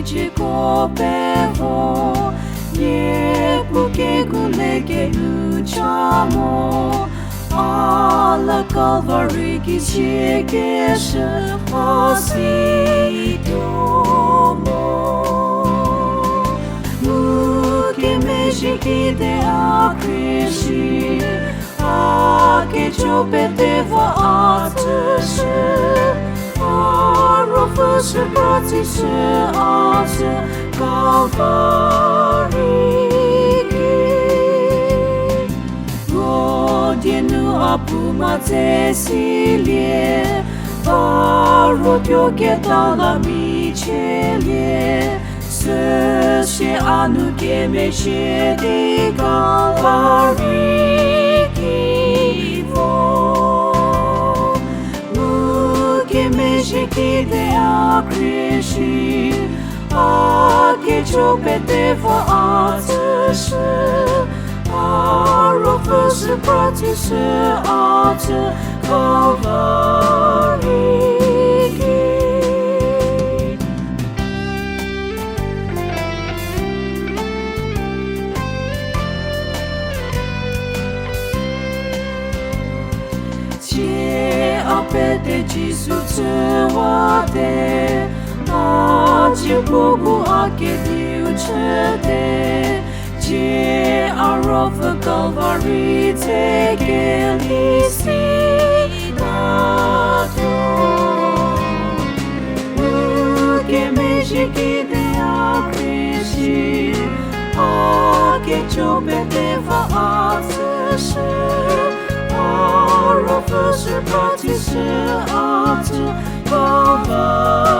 ce copevo, e buche gulege luciamo, alla Kalvari che ci chiese ositomo. Che me ci de a crisi, a che ciò peteva a te se brazi se aze Kalvari Godienu apu Methasieo Zhale che dalla micelie se anu che me di Kalvari che me de a crisi, a che ciò peteva a te a rofe se brazi se a te Kalvari. Pede Gesù te vade, a ce poco a che Dio cede, ce a rofe Kalvari te che li si dato. Che me ci chiede a crisi, a che ciò vedeva a te Rofe se brazi se a te Kalvari.